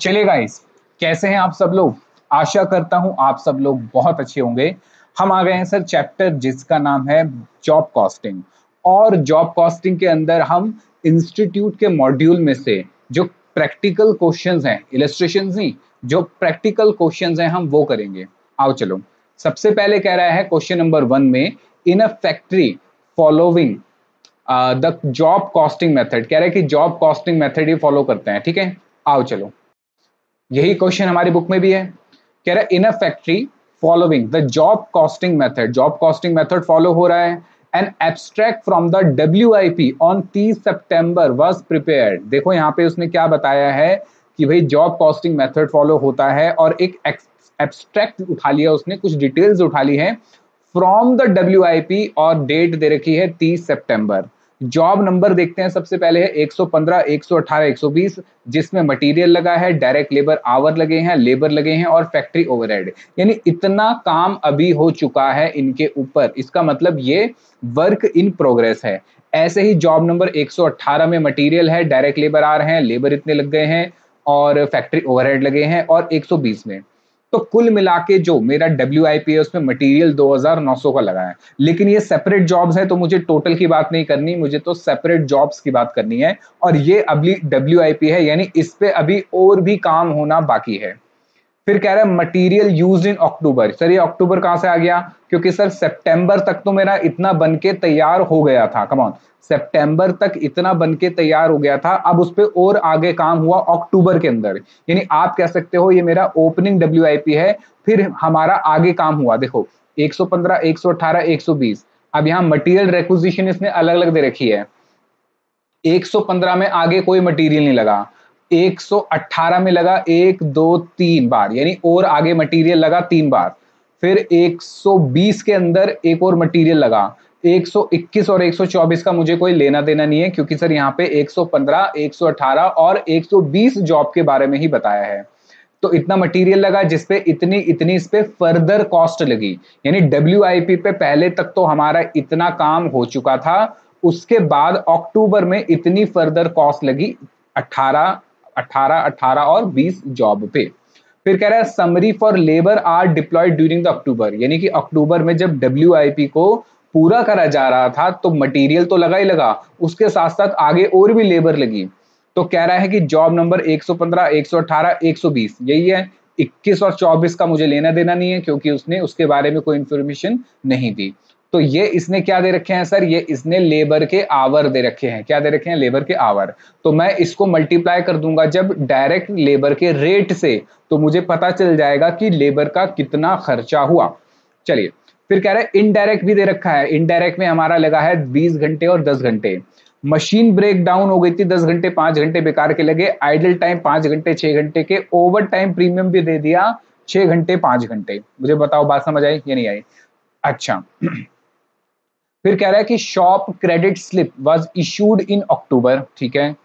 चलिए गाइस, कैसे हैं आप सब लोग। आशा करता हूं आप सब लोग बहुत अच्छे होंगे। हम आ गए हैं सर चैप्टर जिसका नाम है जॉब कॉस्टिंग। और जॉब कॉस्टिंग के अंदर हम इंस्टीट्यूट के मॉड्यूल में से जो प्रैक्टिकल क्वेश्चंस हैं, इलस्ट्रेशंस नहीं, जो प्रैक्टिकल क्वेश्चंस हैं हम वो करेंगे। आओ चलो, सबसे पहले कह रहा है क्वेश्चन नंबर 1 में, in a factory following the job costing method. कह रहा है कि जॉब कॉस्टिंग मेथड ही फॉलो करते हैं। ठीक है, आओ चलो, यही क्वेश्चन हमारी बुक में भी है। कह रहा है in a factory following the job costing method, job costing method follow हो रहा है। An abstract from the WIP on 30 September was prepared. देखो यहाँ पे उसने क्या बताया है कि भाई जॉब कॉस्टिंग मेथड फॉलो होता है, और एक एब्स्ट्रैक्ट उठा लिया उसने, कुछ डिटेल्स उठा ली है फ्रॉम द WIP, और डेट दे रखी है 30 सितंबर। जॉब नंबर देखते हैं, सबसे पहले है 115, 118, 120, जिसमें मटेरियल लगा है, डायरेक्ट लेबर आवर लगे हैं, लेबर लगे हैं और फैक्ट्री ओवरहेड। यानी इतना काम अभी हो चुका है इनके ऊपर, इसका मतलब ये वर्क इन प्रोग्रेस है। ऐसे ही जॉब नंबर 118 में मटेरियल है, डायरेक्ट लेबर आ रहे हैं, लेबर इतने लग गए हैं और फैक्ट्री ओवरहेड लगे हैं, और 120 में तो कुल मिला के जो मेरा WIP है उसमें मटेरियल 2900 का लगा है। लेकिन ये सेपरेट जॉब्स है तो मुझे टोटल की बात नहीं करनी, मुझे तो सेपरेट जॉब्स की बात करनी है, और ये अभी WIP है, यानी इस पे अभी और भी काम होना बाकी है। फिर कह रहा है material used in October. Sir ये अक्टूबर कहां से आ गया, क्योंकि सर सितंबर तक तो मेरा इतना बन के तैयार हो गया था। कम ऑन, सितंबर तक इतना बन के तैयार हो गया था, अब उस पर और आगे काम हुआ अक्टूबर के अंदर। यानी आप कह सकते हो ये मेरा ओपनिंग WIP है, फिर हमारा आगे काम हुआ। देखो 115, 118, 120, अब यहाँ मटीरियल रेक्विजिशन इसने अलग अलग दे रखी है। 115 में आगे कोई मटेरियल नहीं लगा, 118 में लगा 1 2 3 बार, यानी और आगे मटेरियल लगा 3 बार। फिर 120 के अंदर एक और मटेरियल लगा। 121 और 124 का मुझे कोई लेना देना नहीं है, क्योंकि सर यहाँ पे 115, 118 और 120 जॉब के बारे में ही बताया है। तो इतना मटेरियल लगा जिसपे इतनी इतनी इस पे फर्दर कॉस्ट लगी। यानी WIP पे पहले तक तो हमारा इतना काम हो चुका था, उसके बाद अक्टूबर में इतनी फर्दर कॉस्ट लगी 18, 18, 18 और 20 जॉब पे। फिर कह रहा है summary for labour are deployed during the October. यानी कि अक्टूबर में जब WIP को पूरा करा जा रहा था तो मटेरियल तो लगा ही लगा, उसके साथ साथ आगे और भी लेबर लगी। तो कह रहा है कि जॉब नंबर 115, 118, 120 यही है। 21 और 24 का मुझे लेना देना नहीं है, क्योंकि उसने उसके बारे में कोई इंफॉर्मेशन नहीं दी। तो ये इसने क्या दे रखे हैं सर, ये इसने लेबर के आवर दे रखे हैं। क्या दे रखे हैं, लेबर के आवर। तो मैं इसको मल्टीप्लाई कर दूंगा जब डायरेक्ट लेबर के रेट से, तो मुझे पता चल जाएगा कि लेबर का कितना खर्चा हुआ। चलिए, फिर कह रहे हैं इनडायरेक्ट भी दे रखा है। इनडायरेक्ट में हमारा लगा है 20 घंटे और 10 घंटे। मशीन ब्रेक डाउन हो गई थी, 10 घंटे 5 घंटे बेकार के लगे। आइडल टाइम 5 घंटे 6 घंटे के, ओवर टाइम प्रीमियम भी दे दिया 6 घंटे 5 घंटे। मुझे बताओ बात समझ आई या नहीं आई। अच्छा, फिर कह रहा है कि shop credit slip was issued in October. ठीक है,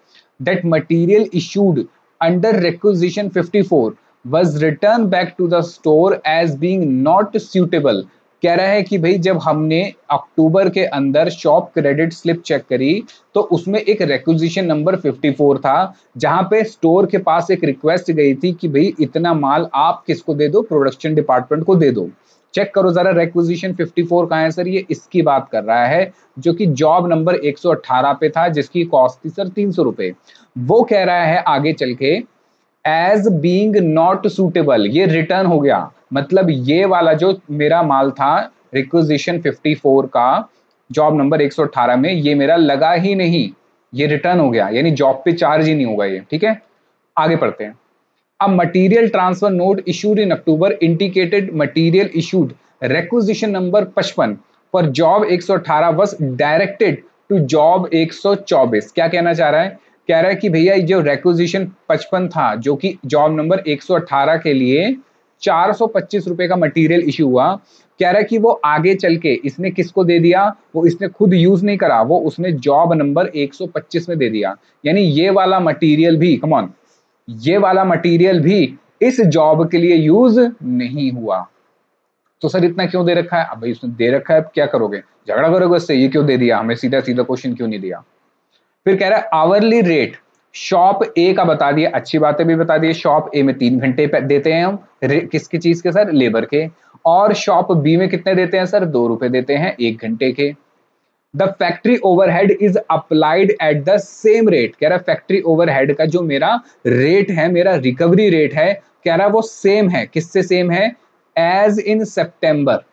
that material issued under requisition 54 was return back to the store as being not suitable. कह रहा है कि भाई जब हमने अक्टूबर के अंदर शॉप क्रेडिट स्लिप चेक करी तो उसमें एक रिक्विजिशन नंबर 54 था, जहां पे स्टोर के पास एक रिक्वेस्ट गई थी कि भाई इतना माल आप किसको दे दो, प्रोडक्शन डिपार्टमेंट को दे दो। चेक करो जरा रिक्विजिशन 54 कहाँ है सर, ये इसकी बात कर रहा है, जो कि जॉब नंबर 118 पे था, जिसकी कॉस्ट थी सर 300 रुपए। वो कह रहा है आगे चल के एज बीइंग नॉट सूटेबल, ये रिटर्न हो गया। मतलब ये वाला जो मेरा माल था रिक्विजिशन 54 का जॉब नंबर 118 में, ये मेरा लगा ही नहीं, ये रिटर्न हो गया, यानी जॉब पे चार्ज ही नहीं होगा ये। ठीक है, आगे पढ़ते हैं। A material transfer note issued in October indicated material issued requisition number 55 for job 118 was directed to job 124। क्या कहना चाह रहा है, कह रहा है कि भैया जो requisition 55 था, जो कि जॉब नंबर 118 के लिए 425 रुपए का मटेरियल इशू हुआ, कह रहा है कि वो आगे चल के इसने किसको दे दिया, वो इसने खुद यूज नहीं करा, वो उसने जॉब नंबर 125 में दे दिया। यानी ये वाला मटेरियल भी, कम ऑन, ये वाला मटेरियल भी इस जॉब के लिए यूज नहीं हुआ। तो सर इतना क्यों दे रखा है, अब भाई उसने दे रखा है, अब क्या करोगे, झगड़ा करोगे उससे, ये क्यों दे दिया हमें, सीधा सीधा क्वेश्चन क्यों नहीं दिया। फिर कह रहा है आवरली रेट शॉप ए का बता दिए, अच्छी बातें भी बता दिए। शॉप ए में 3 घंटे देते हैं हम, किसकी चीज के सर, लेबर के। और शॉप बी में कितने देते हैं सर, 2 रुपए देते हैं 1 घंटे के। The factory overhead is applied at the same rate, कह रहा है फैक्ट्री ओवरहेड का जो मेरा रेट है, मेरा रिकवरी रेट है, कह रहा है वो सेम है, किससे सेम है, एज इन सितंबर,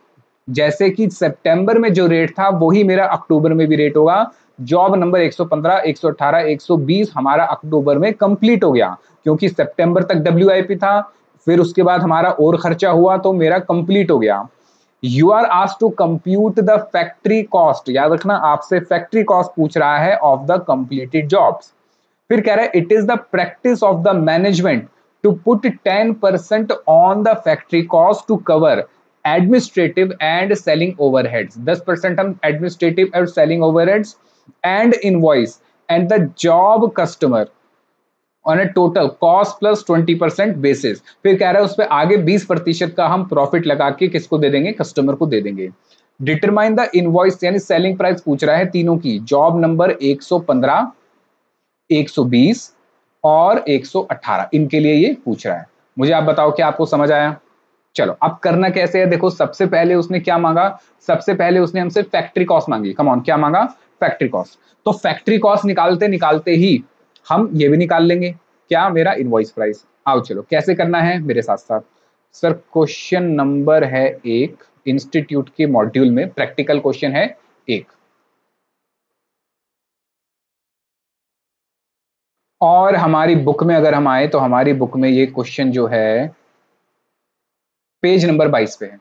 जैसे कि सितंबर में जो रेट था वही मेरा अक्टूबर में भी रेट होगा। जॉब नंबर 115, 118, 120 हमारा अक्टूबर में कंप्लीट हो गया, क्योंकि सितंबर तक WIP था, फिर उसके बाद हमारा और खर्चा हुआ तो मेरा कंप्लीट हो गया। You are asked to compute the factory cost, याद रखना आपसे फैक्ट्री कॉस्ट पूछ रहा है ऑफ द कंप्लीटेड जॉब्स। फिर कह रहा है it is the practice of the management to put 10% on the factory cost to cover administrative and selling overheads, 10% हम एडमिनिस्ट्रेटिव और selling overheads and invoice and the job customer on a total cost plus 20% basis. फिर कह रहा है उस पर आगे 20% का हम प्रॉफिट लगा के किसको दे देंगे, कस्टमर को दे देंगे। डिटरमाइन द इनवॉइस यानी सेलिंग प्राइस पूछ रहा है तीनों की, जॉब नंबर 115, 120 और 118, इनके लिए ये पूछ रहा है। मुझे आप बताओ क्या आपको समझ आया। चलो अब करना कैसे है, देखो सबसे पहले उसने क्या मांगा, सबसे पहले उसने हमसे फैक्ट्री कॉस्ट मांगी। कम ऑन, क्या मांगा, फैक्ट्री कॉस्ट। तो फैक्ट्री कॉस्ट निकालते निकालते ही हम ये भी निकाल लेंगे, क्या, मेरा इनवॉइस प्राइस। आओ चलो कैसे करना है मेरे साथ साथ। सर क्वेश्चन नंबर है 1, इंस्टीट्यूट के मॉड्यूल में प्रैक्टिकल क्वेश्चन है 1, और हमारी बुक में अगर हम आए तो हमारी बुक में ये क्वेश्चन जो है पेज नंबर 22 पे है।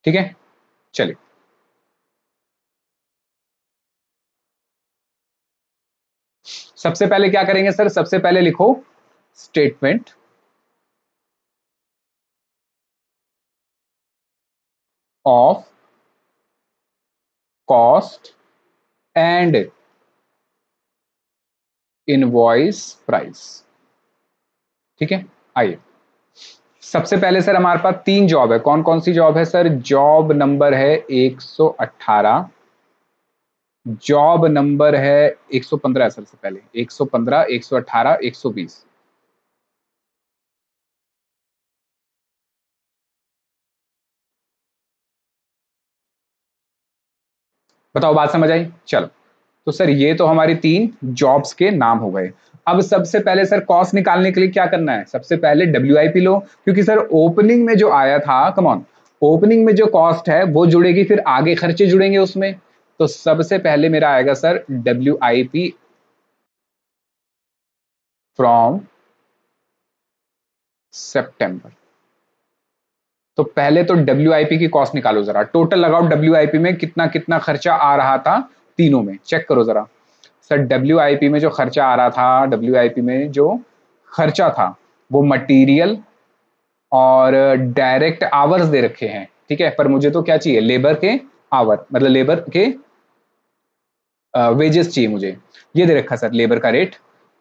ठीक है, चलिए। सबसे पहले क्या करेंगे सर, सबसे पहले लिखो statement of cost and invoice price. ठीक है, आइए सबसे पहले सर हमारे पास 3 जॉब है, कौन कौन सी जॉब है सर, जॉब नंबर है 118, जॉब नंबर है 115 है सर, से पहले 115, 118, 120। बताओ बात समझ आई, चलो। तो सर ये तो हमारी 3 जॉब्स के नाम हो गए। अब सबसे पहले सर कॉस्ट निकालने के लिए क्या करना है, सबसे पहले WIP लो, क्योंकि सर ओपनिंग में जो आया था, कम ऑन, ओपनिंग में जो कॉस्ट है वो जुड़ेगी, फिर आगे खर्चे जुड़ेंगे उसमें। तो सबसे पहले मेरा आएगा सर WIP फ्रॉम सितंबर। तो पहले तो WIP की कॉस्ट निकालो जरा, टोटल लगाओ WIP में कितना कितना खर्चा आ रहा था, तीनों में चेक करो जरा। सर WIP में जो खर्चा आ रहा था, WIP में जो खर्चा था वो मटेरियल और डायरेक्ट आवर्स दे रखे हैं, ठीक है, पर मुझे तो क्या चाहिए, लेबर के आवर, मतलब लेबर के वेजेस चाहिए मुझे। ये दे रखा सर लेबर का रेट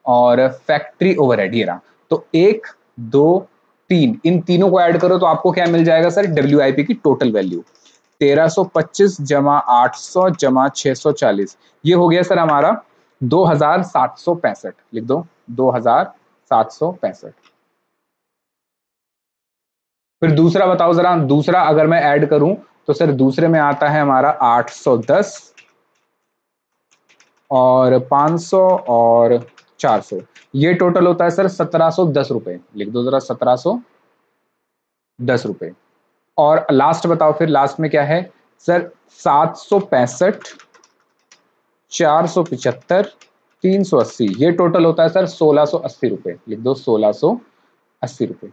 और फैक्ट्री ओवरहेड ये रहा। तो 1, 2, 3, इन तीनों को ऐड करो तो आपको क्या मिल जाएगा सर, WIP की टोटल वैल्यू 1325 जमा 800 जमा 640, ये हो गया सर हमारा 2765, लिख दो 2765। फिर दूसरा बताओ जरा, दूसरा अगर मैं ऐड करूं तो सर दूसरे में आता है हमारा 810 और 500 और 400, ये टोटल होता है सर 1710 रुपए, लिख दो जरा 1710 रुपए। और लास्ट बताओ, फिर लास्ट में क्या है सर, 765, 475, 380, ये टोटल होता है सर 1680 रुपए, लिख दो 1680 रुपए।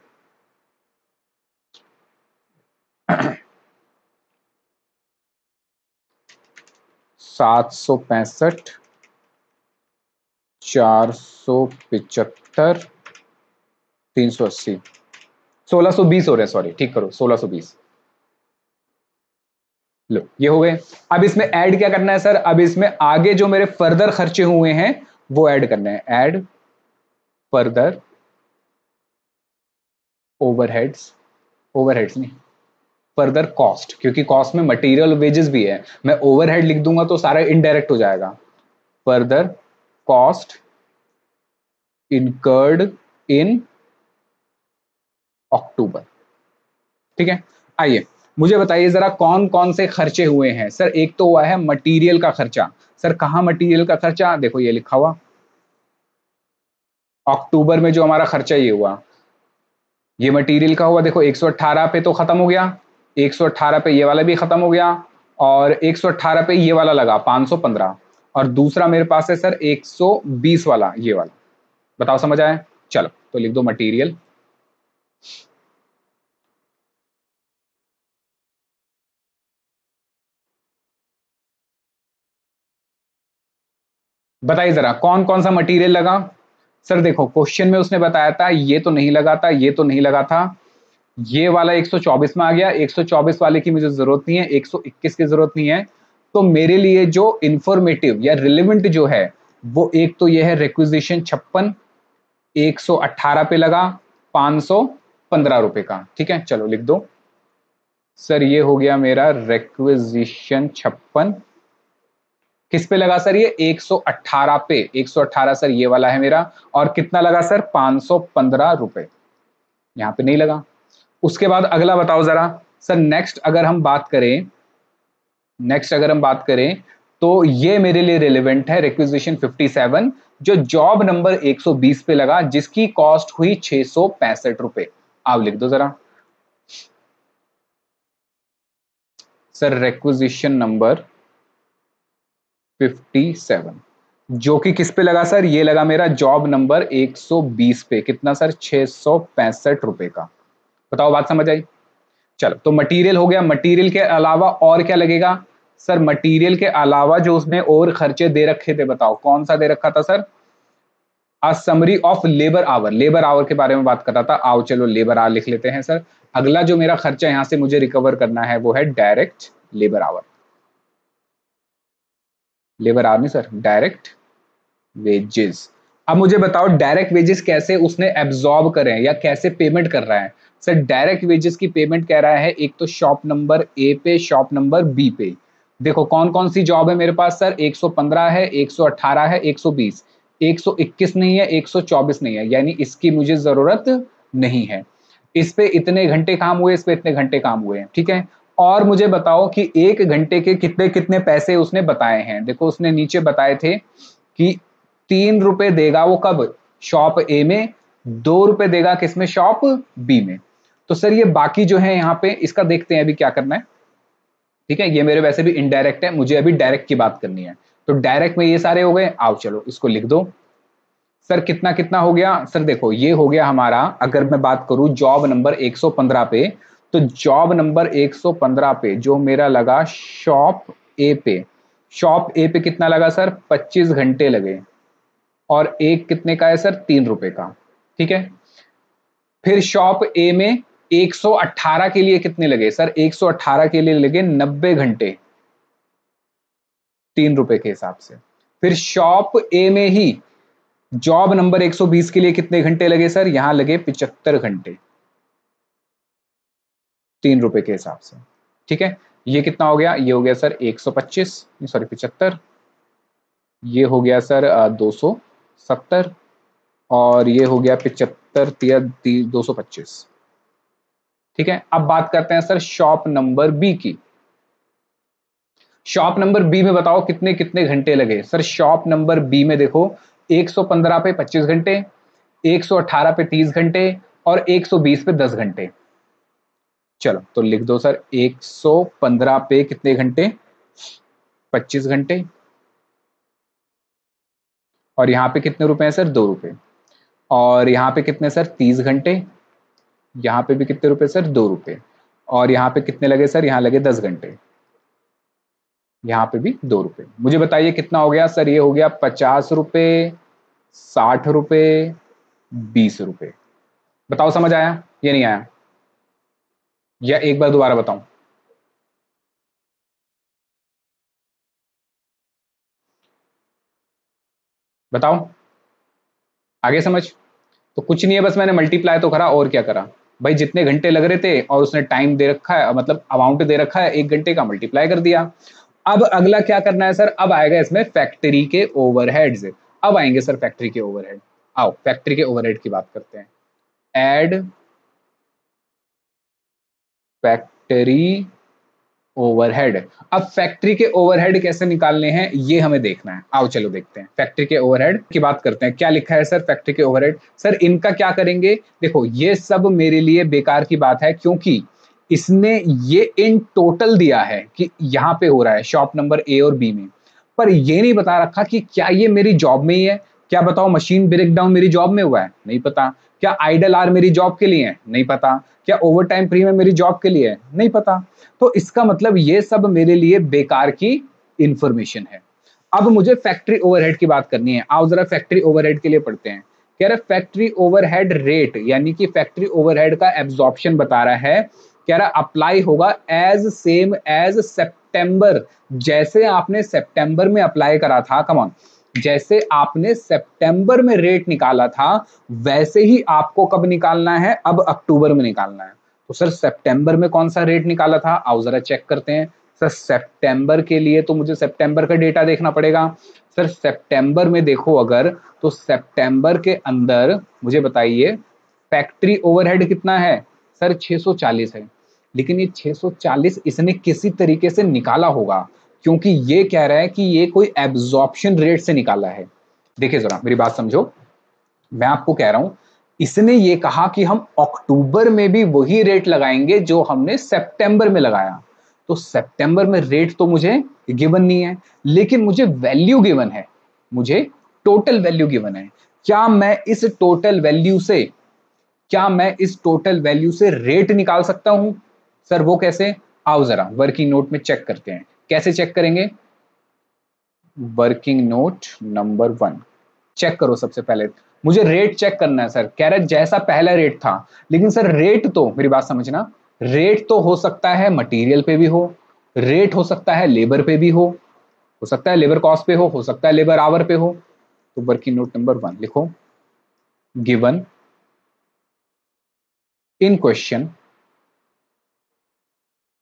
765, 475, 380, 1620 हो रहे हैं, सॉरी ठीक करो 1620। लो ये हो गए। अब इसमें ऐड क्या करना है सर, अब इसमें आगे जो मेरे फर्दर खर्चे हुए हैं वो ऐड करने हैं, ऐड फर्दर ओवरहेड्स, ओवरहेड्स नहीं, फर्दर कॉस्ट, क्योंकि कॉस्ट में मटेरियल वेजेस भी है, मैं ओवरहेड लिख दूंगा तो सारा इनडायरेक्ट हो जाएगा। Further cost incurred in October. ठीक है, आइए मुझे बताइए जरा कौन कौन से खर्चे हुए हैं। सर एक तो हुआ है मटेरियल का खर्चा। सर कहाँ मटेरियल का खर्चा, देखो ये लिखा हुआ, अक्टूबर में जो हमारा खर्चा ये हुआ, ये मटेरियल का हुआ। देखो 118 पे तो खत्म हो गया, 118 पे ये वाला भी खत्म हो गया, और 118 पे ये वाला लगा 515, और दूसरा मेरे पास है सर 120 वाला, ये वाला। बताओ समझ आया? चलो तो लिख दो मटेरियल। बताइए जरा कौन कौन सा मटेरियल लगा। सर देखो क्वेश्चन में उसने बताया था ये तो नहीं लगा था, ये तो नहीं लगा था, ये वाला 124 में आ गया, 124 वाले की मुझे जरूरत नहीं है, 121 की जरूरत नहीं है। तो मेरे लिए जो इंफॉर्मेटिव या रिलेवेंट जो है वो एक तो ये है रिक्विजिशन 56, 118 पे लगा 515 रुपए का। ठीक है चलो लिख दो। सर ये हो गया मेरा रिक्विजिशन 56, किस पे लगा सर ये 118 पे, 118 सर ये वाला है मेरा, और कितना लगा सर 515 रुपए, यहां पे नहीं लगा। उसके बाद अगला बताओ जरा। सर नेक्स्ट अगर हम बात करें, नेक्स्ट अगर हम बात करें तो ये मेरे लिए रिलेवेंट है रिक्विजिशन 57, जो जॉब नंबर 120 पे लगा, जिसकी कॉस्ट हुई 665 रुपए। आप लिख दो जरा। सर रिक्विजिशन नंबर 57 जो कि किस पे लगा सर, ये लगा मेरा जॉब नंबर 120 पे, कितना सर 665 रुपए का। बताओ बात समझ आई? चलो तो मटेरियल हो गया। मटेरियल के अलावा और क्या लगेगा? सर मटेरियल के अलावा जो उसने और खर्चे दे रखे थे, बताओ कौन सा दे रखा था sir? A summary of labour our, labour our के बारे में बात कर रहा था। आओ चलो लेबर आवर लिख लेते हैं सर। अगला जो मेरा खर्चा यहां से मुझे रिकवर करना है वो है direct labour our, labour our नहीं सर, डायरेक्ट वेजेस। अब मुझे बताओ डायरेक्ट वेजेस कैसे उसने एब्जॉर्ब करे हैं या कैसे पेमेंट कर रहा है। सर डायरेक्ट वेजेस की पेमेंट कह रहा है एक तो शॉप नंबर ए पे, शॉप नंबर बी पे। देखो कौन कौन सी जॉब है मेरे पास सर, 115 है, 118 है, 120, 121 नहीं है, 124 नहीं है, यानी इसकी मुझे जरूरत नहीं है। इस पे इतने घंटे काम हुए, इस पे इतने घंटे काम हुए हैं। ठीक है, और मुझे बताओ कि एक घंटे के कितने कितने पैसे उसने बताए हैं। देखो उसने नीचे बताए थे कि 3 रुपए देगा वो कब, शॉप ए में, 2 रुपए देगा किसमें, शॉप बी में। तो सर ये बाकी जो है यहाँ पे इसका देखते हैं अभी क्या करना है। ठीक है, ये मेरे वैसे भी इनडायरेक्ट है, मुझे अभी डायरेक्ट की बात करनी है। तो डायरेक्ट में ये सारे हो गए। आओ चलो इसको लिख दो। सर कितना कितना हो गया? सर देखो ये हो गया हमारा, अगर मैं बात करूं जॉब नंबर 115 पे, तो जॉब नंबर 115 पे जो मेरा लगा शॉप ए पे, शॉप ए पे कितना लगा सर, 25 घंटे लगे, और एक कितने का है सर, 3 रुपए का। ठीक है, फिर शॉप ए में 118 के लिए कितने लगे सर, 118 के लिए लगे 90 घंटे, 3 रुपए के हिसाब से। फिर शॉप ए में ही जॉब नंबर 120 के लिए कितने घंटे लगे सर, यहां लगे 75 घंटे, 3 रुपए के हिसाब से। ठीक है, ये कितना हो गया, ये हो गया सर 125, सॉरी 75, ये हो गया सर 270, और ये हो गया 75 तिया 225। ठीक है, अब बात करते हैं सर शॉप नंबर बी की। शॉप नंबर बी में बताओ कितने कितने घंटे लगे। सर शॉप नंबर बी में देखो 115 पे 25 घंटे, 118 पे 30 घंटे, और 120 पे 10 घंटे। चलो तो लिख दो सर 115 पे कितने घंटे, 25 घंटे, और यहाँ पे कितने रुपए हैं सर, 2 रुपए, और यहाँ पे कितने सर, 30 घंटे, यहाँ पे भी कितने रुपए सर, 2 रुपए, और यहाँ पे कितने लगे सर, यहाँ लगे 10 घंटे, यहाँ पे भी 2 रुपए। मुझे बताइए कितना हो गया सर, ये हो गया 50 रुपए, 60 रुपए, 20 रुपए। बताओ समझ आया या नहीं आया, या एक बार दोबारा बताऊं? बताओ, आगे समझ? तो कुछ नहीं है, बस मैंने मल्टीप्लाई तो करा और क्या करा, भाई जितने घंटे लग रहे थे और उसने टाइम दे रखा है, मतलब अमाउंट दे रखा है 1 घंटे का, मल्टीप्लाई कर दिया। अब अगला क्या करना है सर, अब आएगा इसमें फैक्ट्री के ओवरहेड्स। अब आएंगे सर फैक्ट्री के ओवरहेड। आओ फैक्ट्री के ओवरहेड की बात करते हैं। Add factory overhead. अब फैक्ट्री के ओवरहेड कैसे निकालने हैं ये हमें देखना है। आओ चलो देखते हैं फैक्ट्री के ओवरहेड की बात करते हैं। क्या लिखा है सर फैक्ट्री के ओवरहेड? सर इनका क्या करेंगे, देखो ये सब मेरे लिए बेकार की बात है, क्योंकि इसने ये इन टोटल दिया है कि यहाँ पे हो रहा है शॉप नंबर ए और बी में, पर ये नहीं बता रखा कि क्या ये मेरी जॉब में ही है। क्या बताओ, मशीन ब्रेक डाउन मेरी जॉब में हुआ है? नहीं पता। क्या आइडल आर मेरी जॉब के लिए है? नहीं पता। क्या ओवर टाइम प्रीमियम मेरी जॉब के लिए है? नहीं पता। तो इसका मतलब ये सब मेरे लिए बेकार की इंफॉर्मेशन है। अब मुझे फैक्ट्री ओवरहेड की बात करनी है। आओ जरा फैक्ट्री ओवरहेड के लिए पढ़ते हैं। कह रहा फैक्ट्री ओवरहेड रेट, यानी कि फैक्ट्री ओवरहेड का एब्जॉर्प्शन बता रहा है। कह रहा अप्लाई होगा एज सेम एज सितंबर, जैसे आपने सितंबर में अप्लाई करा था। कम ऑन, जैसे आपने सितंबर में रेट निकाला था वैसे ही आपको कब निकालना है, अब अक्टूबर में निकालना है। तो सर सितंबर में कौन सा रेट निकाला था, आओ जरा चेक करते हैं। सर सितंबर के लिए तो मुझे सितंबर का डेटा देखना पड़ेगा। सर सितंबर में देखो अगर, तो सितंबर के अंदर मुझे बताइए फैक्ट्री ओवरहेड कितना है? सर 640 है। लेकिन ये 640 इसने किसी तरीके से निकाला होगा, क्योंकि ये कह रहा है कि ये कोई एब्जॉर्प्शन रेट से निकाला है। देखिए जरा मेरी बात समझो, मैं आपको कह रहा हूं इसने ये कहा कि हम अक्टूबर में भी वही रेट लगाएंगे जो हमने सितंबर में लगाया। तो सितंबर में रेट तो मुझे गिवन नहीं है, लेकिन मुझे वैल्यू गिवन है, मुझे टोटल वैल्यू गिवन है। क्या मैं इस टोटल वैल्यू से, क्या मैं इस टोटल वैल्यू से रेट निकाल सकता हूं? सर वो कैसे? आओ जरा वर्किंग नोट में चेक करते हैं। कैसे चेक करेंगे? वर्किंग नोट नंबर 1 चेक करो। सबसे पहले मुझे रेट चेक करना है। सर कह रहे जैसा पहला रेट था, लेकिन सर रेट तो, मेरी बात समझना, रेट तो हो सकता है मटेरियल पे भी हो, रेट हो सकता है लेबर पे भी हो सकता है लेबर कॉस्ट पे हो सकता है लेबर आवर पे हो। तो वर्किंग नोट नंबर 1 लिखो, given in question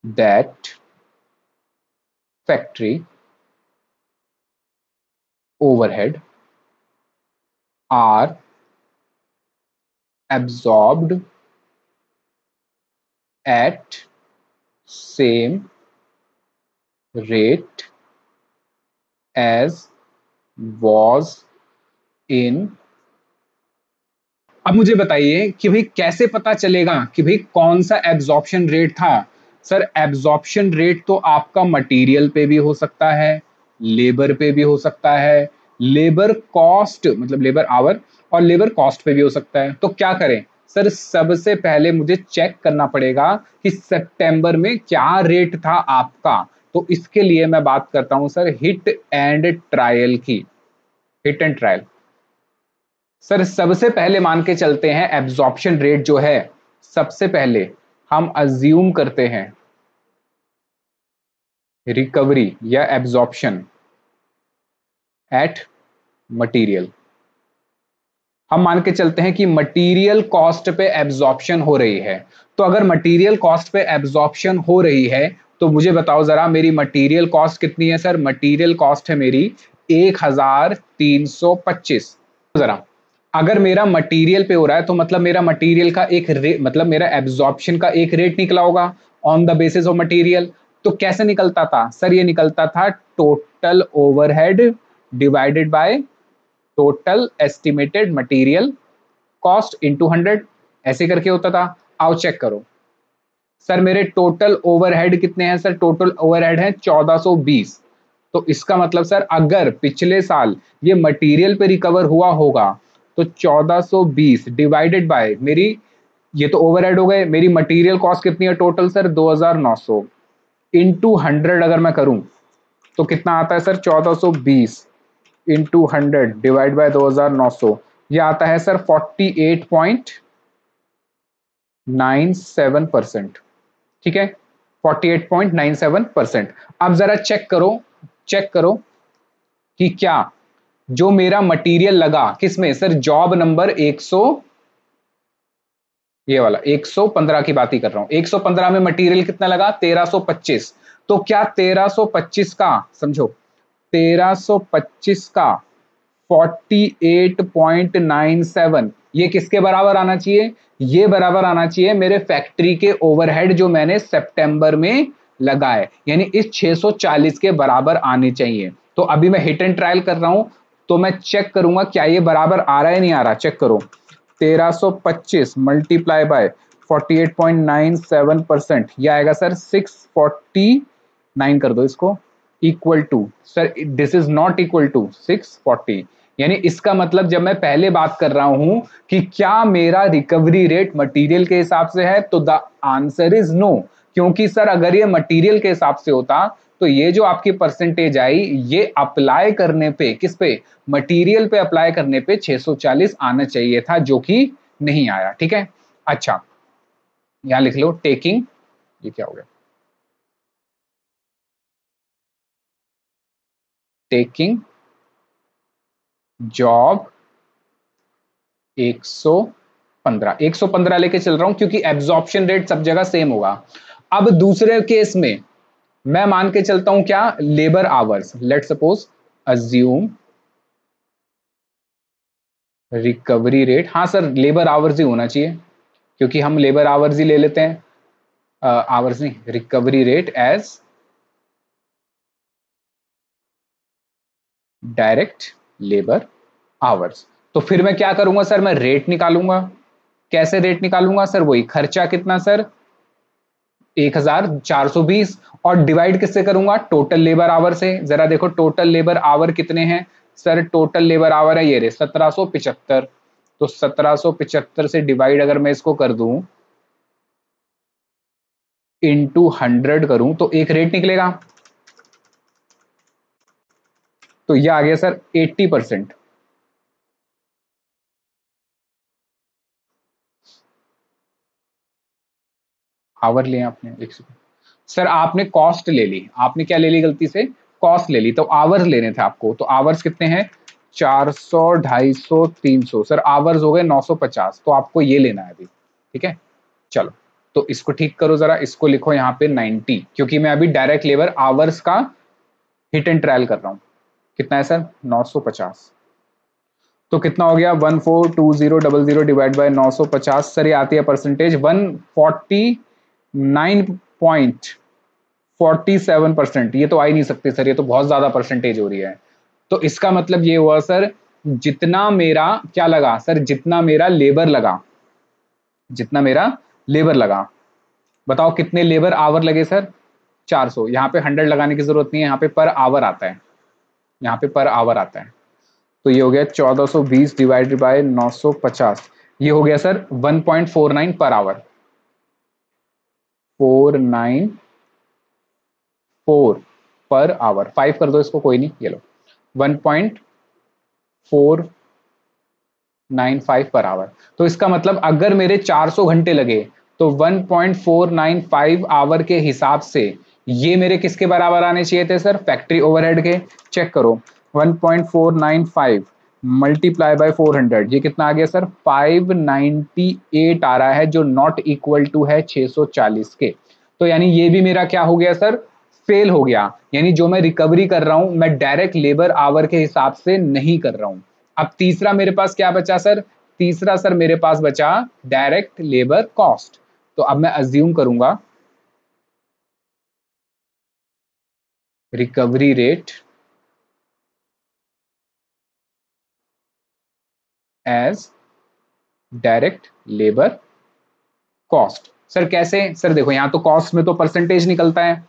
that factory overhead are absorbed at same rate as was in। अब मुझे बताइए कि भाई कैसे पता चलेगा कि भाई कौन सा एब्जॉर्प्शन रेट था। सर एब्जॉर्प्शन रेट तो आपका मटेरियल पे भी हो सकता है, लेबर पे भी हो सकता है, लेबर कॉस्ट मतलब लेबर आवर और लेबर कॉस्ट पे भी हो सकता है। तो क्या करें सर, सबसे पहले मुझे चेक करना पड़ेगा कि सितंबर में क्या रेट था आपका। तो इसके लिए मैं बात करता हूं सर हिट एंड ट्रायल की। Hit and trial. सर सबसे पहले मान के चलते हैं एब्जॉर्प्शन रेट जो है, सबसे पहले हम अज्यूम करते हैं रिकवरी या एब्जॉर्प्शन एट मटेरियल। हम मान के चलते हैं कि मटेरियल कॉस्ट पे एब्जॉर्प्शन हो रही है। तो अगर मटेरियल कॉस्ट पे एब्जॉर्प्शन हो रही है तो मुझे बताओ जरा मेरी मटेरियल कॉस्ट कितनी है। सर मटेरियल कॉस्ट है मेरी 1325। जरा अगर मेरा मटेरियल पे हो रहा है तो मतलब मेरा मटेरियल का एक रेट, मतलब मेरा एब्जॉर्प्शन का एक रेट निकला होगा on the basis of material. तो कैसे निकलता था सर, ये निकलता था total overhead divided by total estimated material cost into 100, ऐसे करके होता था। आओ चेक करो सर मेरे टोटल ओवरहेड कितने हैं। सर टोटल ओवरहेड है 1420। तो इसका मतलब सर अगर पिछले साल ये मटेरियल पे रिकवर हुआ होगा तो 1420 डिवाइडेड बाय मेरी, ये तो ओवरहेड हो गए, मेरी मटेरियल कॉस्ट कितनी है टोटल सर 2900 इनटू 100 अगर मैं करूं तो कितना आता है सर 1420 इंटू 100 डिवाइड बाय 2900, ये आता है सर 48.97%। ठीक है 48.97%। अब जरा चेक करो, चेक करो कि क्या जो मेरा मटेरियल लगा किसमें, सर जॉब नंबर ये वाला 115 की बात ही कर रहा हूं। 115 में मटेरियल कितना लगा 1325, तो क्या 1325 का समझो 1325 का 48.97 ये किसके बराबर आना चाहिए, ये बराबर आना चाहिए मेरे फैक्ट्री के ओवरहेड जो मैंने सितंबर में लगाए, यानी इस 640 के बराबर आने चाहिए। तो अभी मैं हिट एंड ट्रायल कर रहा हूं, तो मैं चेक करूंगा क्या ये बराबर आ रहा है नहीं आ रहा, चेक करो 1325 मल्टीप्लाई बाय 48.97%, यह आएगा सर 649 कर दो इसको, equal to sir this is not equal to 640, यानी इसका मतलब जब मैं पहले बात कर रहा हूं कि क्या मेरा रिकवरी रेट मटेरियल के हिसाब से है, तो द आंसर इज नो, क्योंकि सर अगर ये मटेरियल के हिसाब से होता तो ये जो आपकी परसेंटेज आई ये अप्लाई करने पे किस पे, मटेरियल पे अप्लाई करने पे 640 आना चाहिए था, जो कि नहीं आया। ठीक है, अच्छा यहां लिख लो टेकिंग, ये क्या हो गया, टेकिंग जॉब 115 लेके चल रहा हूं क्योंकि एब्जॉर्प्शन रेट सब जगह सेम होगा। अब दूसरे केस में मैं मान के चलता हूं क्या, labour hours, let suppose assume recovery rate, हाँ सर लेबर आवर्स ही होना चाहिए क्योंकि हम लेबर आवर्स ही ले लेते हैं, आवर्स नहीं, recovery rate as direct labour hours. तो फिर मैं क्या करूंगा सर, मैं रेट निकालूंगा। कैसे रेट निकालूंगा सर, वही खर्चा कितना सर 1420, और डिवाइड किससे करूंगा, टोटल लेबर आवर से। जरा देखो टोटल लेबर आवर कितने हैं सर, टोटल लेबर आवर है ये रे 1775, तो 1775 से डिवाइड अगर मैं इसको कर दूं इंटू 100 करूं तो एक रेट निकलेगा, तो ये आ गया सर 80%। आवर लिए आपने एक सेकंड सर, आपने कॉस्ट ले ली, आपने क्या ले ली गलती से, कॉस्ट ले ली, तो आवर्स लेने थे आपको, तो आवर्स कितने हैं 400 250 300, सर आवर्स हो गए 950, तो आपको ये लेना है अभी। ठीक है, चलो तो इसको ठीक करो जरा, इसको लिखो यहाँ पे 90, क्योंकि मैं अभी डायरेक्ट लेबर आवर्स का हिट एंड ट्रायल कर रहा हूँ। कितना है सर 950, तो कितना हो गया 142000 डिवाइड बाय 950, सर ये आती है परसेंटेज 149.47%, ये तो आ ही नहीं सकती सर, ये तो बहुत ज्यादा परसेंटेज हो रही है। तो इसका मतलब ये हुआ सर जितना मेरा क्या लगा सर, जितना मेरा लेबर लगा, जितना मेरा लेबर लगा, बताओ कितने लेबर आवर लगे सर 400, यहाँ पे 100 लगाने की जरूरत नहीं है, यहाँ पे पर आवर आता है, यहाँ पे पर आवर आता है, तो ये हो गया 1420 डिवाइडेड बाय 950, ये हो गया sir 1.49 per hour, 494 per hour, 5 कर दो इसको कोई नहीं, ये लो 1.495 पर आवर। तो इसका मतलब अगर मेरे 400 घंटे लगे तो 1.495 आवर के हिसाब से ये मेरे किसके बराबर आने चाहिए थे सर, फैक्ट्री ओवरहेड के। चेक करो 1.495 मल्टीप्लाई बाय 400, ये कितना आ गया सर 598 आ रहा है, जो नॉट इक्वल टू है 640 के। तो यानी ये भी मेरा क्या हो गया सर, फेल हो गया, यानी जो मैं रिकवरी कर रहा हूं मैं डायरेक्ट लेबर आवर के हिसाब से नहीं कर रहा हूं। अब तीसरा मेरे पास क्या बचा सर, तीसरा सर मेरे पास बचा डायरेक्ट लेबर कॉस्ट। तो अब मैं अज्यूम करूंगा recovery rate as direct labour cost. Sir कैसे, सर देखो यहाँ तो कॉस्ट में तो परसेंटेज निकलता है,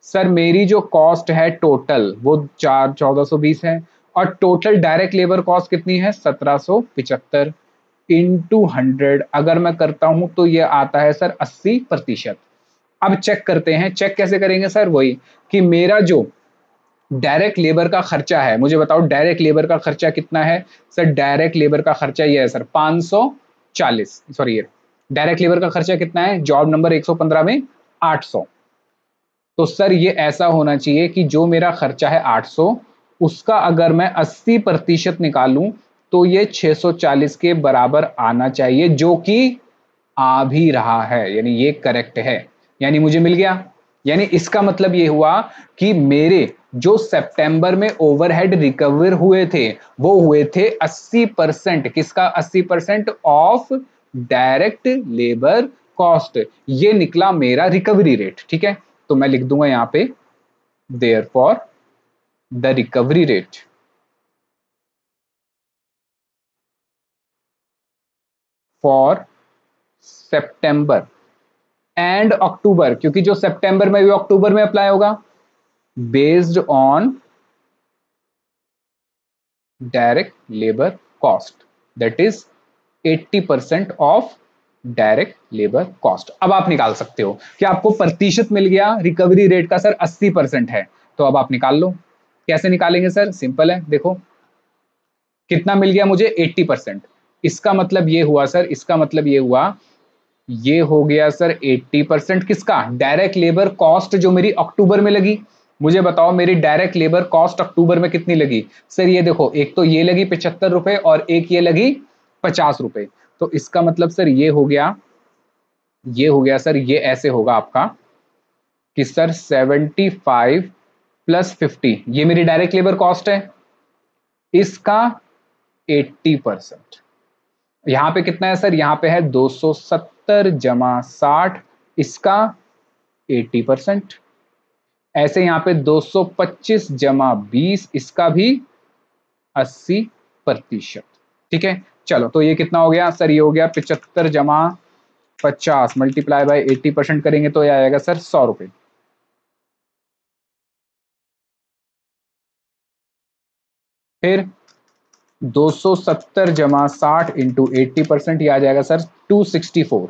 सर मेरी जो कॉस्ट है टोटल वो 1420 है, और टोटल डायरेक्ट लेबर कॉस्ट कितनी है 1775 इंटू 100 अगर मैं करता हूं तो ये आता है सर 80%। अब चेक करते हैं, चेक कैसे करेंगे सर, वही कि मेरा जो डायरेक्ट लेबर का खर्चा है, मुझे बताओ डायरेक्ट लेबर का खर्चा कितना है सर, डायरेक्ट लेबर का खर्चा ये है सर 540, सॉरी ये डायरेक्ट लेबर का खर्चा कितना है जॉब नंबर 115 में 800। तो सर ये ऐसा होना चाहिए कि जो मेरा खर्चा है 800 उसका अगर मैं 80% निकालूं तो ये 640 के बराबर आना चाहिए, जो कि आ भी रहा है, यानी ये करेक्ट है, यानी मुझे मिल गया। यानी इसका मतलब ये हुआ कि मेरे जो सितंबर में ओवरहेड रिकवर हुए थे वो हुए थे 80%। किसका 80%? Of direct labour cost. ये निकला मेरा रिकवरी रेट। ठीक है, तो मैं लिख दूंगा यहां पे therefore the recovery rate for September and October, क्योंकि जो सितंबर में भी अक्टूबर में अप्लाई होगा, based on direct labour cost, that is 80% of direct labour cost. अब आप निकाल सकते हो कि आपको प्रतिशत मिल गया रिकवरी रेट का सर 80% है, तो अब आप निकाल लो। कैसे निकालेंगे सर? सिंपल है, देखो कितना मिल गया मुझे 80%। इसका मतलब ये हुआ सर, इसका मतलब ये हुआ, ये हो गया सर 80% किसका? डायरेक्ट लेबर कॉस्ट जो मेरी अक्टूबर में लगी। मुझे बताओ मेरी डायरेक्ट लेबर कॉस्ट अक्टूबर में कितनी लगी? सर ये देखो, एक तो ये लगी 75 रुपए और एक ये लगी 50 रुपए। तो इसका मतलब सर ये हो गया, ये हो गया सर, ये ऐसे होगा आपका कि सर 75 प्लस 50, ये मेरी डायरेक्ट लेबर कॉस्ट है, इसका 80%। यहां पे कितना है सर? यहां पे है 270 जमा 60, इसका 80%। ऐसे यहां पे 225 जमा 20, इसका भी 80%। ठीक है, चलो तो ये कितना हो गया सर? ये हो गया 75 जमा 50 मल्टीप्लाई बाय 80% करेंगे तो ये आएगा सर 100 रुपए। फिर 270 जमा 60 इंटू 80%, ये आ जाएगा सर 264।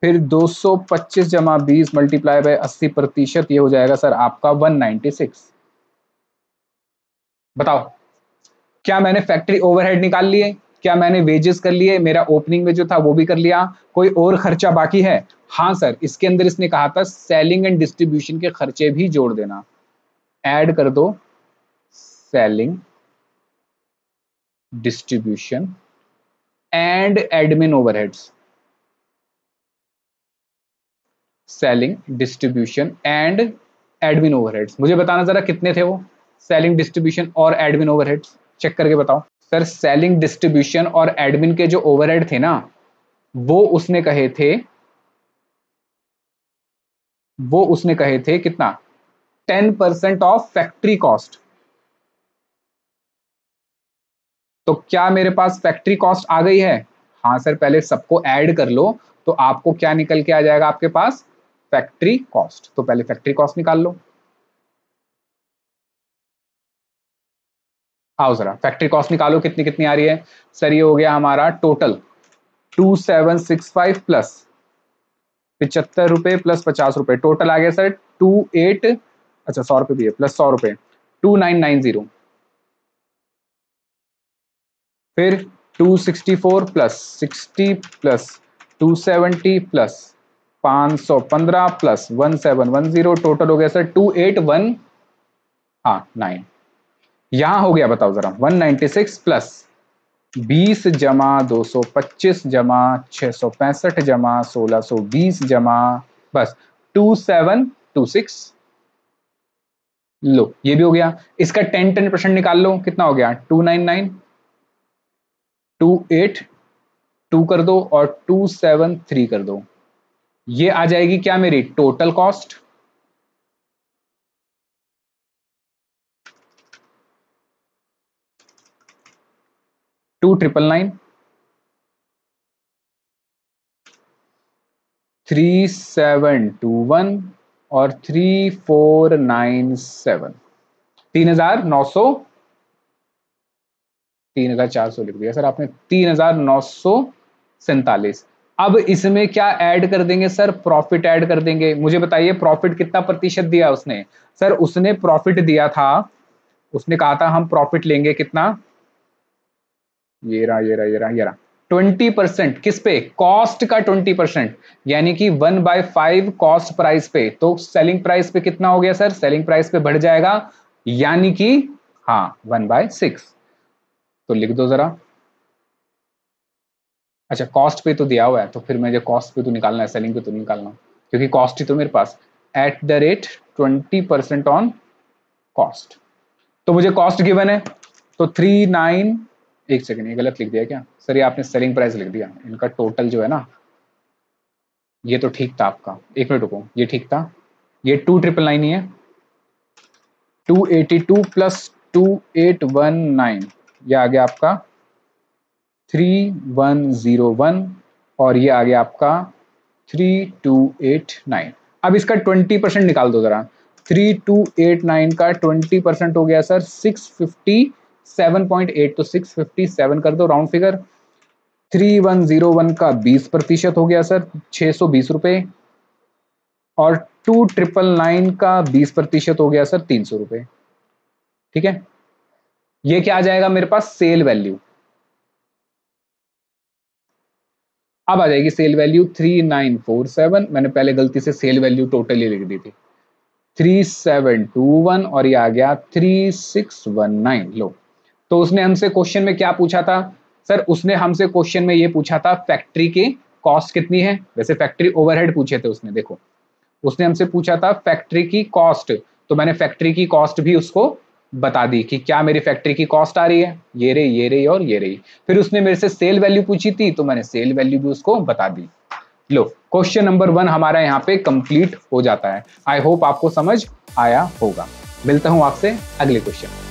फिर 225 जमा 20 मल्टीप्लाई बाय 80%, ये हो जाएगा सर आपका 196। बताओ, क्या मैंने फैक्ट्री ओवरहेड निकाल लिए? क्या मैंने वेजेस कर लिए? मेरा ओपनिंग में जो था वो भी कर लिया। कोई और खर्चा बाकी है? हाँ सर, इसके अंदर इसने कहा था सेलिंग एंड डिस्ट्रीब्यूशन के खर्चे भी जोड़ देना। ऐड कर दो selling, distribution and admin overheads. Selling, distribution and admin overheads, मुझे बताना जरा कितने थे वो सेलिंग, डिस्ट्रीब्यूशन और एडमिन ओवरहेड्स, चेक करके बताओ। सर सेलिंग, डिस्ट्रीब्यूशन और एडमिन के जो ओवरहेड थे ना, वो उसने कहे थे, वो उसने कहे थे कितना? 10% ऑफ फैक्ट्री कॉस्ट। तो क्या मेरे पास फैक्ट्री कॉस्ट आ गई है? हाँ सर, पहले सबको ऐड कर लो तो आपको क्या निकल के आ जाएगा आपके पास? Factory cost. तो पहले फैक्ट्री कॉस्ट निकाल लो। आओ जरा फैक्ट्री कॉस्ट निकालो, कितनी कितनी आ रही है? सर ये हो गया हमारा टोटल 2765 प्लस 75 रुपए प्लस 50 रुपए, टोटल आ गया सर 28, अच्छा 100 रुपए भी है प्लस 100 रुपए, 2990। फिर 264 plus 60 plus 270 plus 515 plus 1710, total हो गया सर 281, हाँ 9। यहां हो गया, बताओ जरा 196 प्लस 20 जमा 225 जमा 665 जमा 1620 जमा बस 2726। लो ये भी हो गया। इसका 10% निकाल लो, कितना हो गया? 299, 282 कर दो और 273 कर दो, ये आ जाएगी क्या मेरी टोटल कॉस्ट? टू 3721 और 3497, 3900, 3400 लिख दिया सर आपने, 3947। अब इसमें क्या ऐड कर देंगे सर? प्रॉफिट ऐड कर देंगे। मुझे बताइए प्रॉफिट कितना प्रतिशत दिया उसने? सर उसने प्रॉफिट दिया था, उसने कहा था हम प्रॉफिट लेंगे कितना, ये रहा ये रहा ये रहा ये रहा 20%। किस पे? कॉस्ट का 20%, यानी कि 1/5 कॉस्ट प्राइस पे। तो सेलिंग प्राइस पे कितना हो गया सर? सेलिंग प्राइस पे बढ़ जाएगा, यानी कि हाँ 1/6। तो लिख दो जरा अच्छा कॉस्ट पे तो दिया हुआ है, तो फिर मुझे कॉस्ट पे तो निकालना है, सेलिंग पे तो नहीं निकालना, क्योंकि कॉस्ट ही तो मेरे पास at the rate 20% on cost. तो मुझे कॉस्ट गिवन है, तो 39, एक सेकेंड ये गलत लिख दिया क्या सर, ये आपने सेलिंग प्राइस लिख दिया, इनका टोटल जो है ना, ये तो ठीक था आपका, एक मिनट रुको, ये ठीक था, ये 2999 ही है, 282 प्लस 2819, ये आ गया आपका 3101, और ये आ गया आपका 3289। अब इसका 20% निकाल दो जरा, 3289 का 20% हो गया सर 657.8, तो 657 कर दो राउंड फिगर, 3101 का 20% हो गया सर 620 रुपए, और 2999 का 20% हो गया सर 300 रुपए। ठीक है, ये क्या आ जाएगा मेरे पास, सेल वैल्यू। अब आ जाएगी सेल वैल्यू 3947, मैंने पहले गलती से सेल वैल्यू टोटली लिख दी थी, 3721, और ये आ गया 3619। लो, तो उसने हमसे क्वेश्चन में क्या पूछा था सर, उसने हमसे क्वेश्चन में ये पूछा था फैक्ट्री की कॉस्ट कितनी है, वैसे फैक्ट्री ओवरहेड पूछे थे उसने, देखो उसने हमसे पूछा था फैक्ट्री की कॉस्ट, तो मैंने फैक्ट्री की कॉस्ट भी उसको बता दी कि क्या मेरी फैक्ट्री की कॉस्ट आ रही है, ये रही, ये रही और ये रही। फिर उसने मेरे से सेल वैल्यू पूछी थी, तो मैंने सेल वैल्यू भी उसको बता दी। लो, क्वेश्चन नंबर 1 हमारा यहाँ पे कंप्लीट हो जाता है। आई होप आपको समझ आया होगा। मिलता हूं आपसे अगले क्वेश्चन।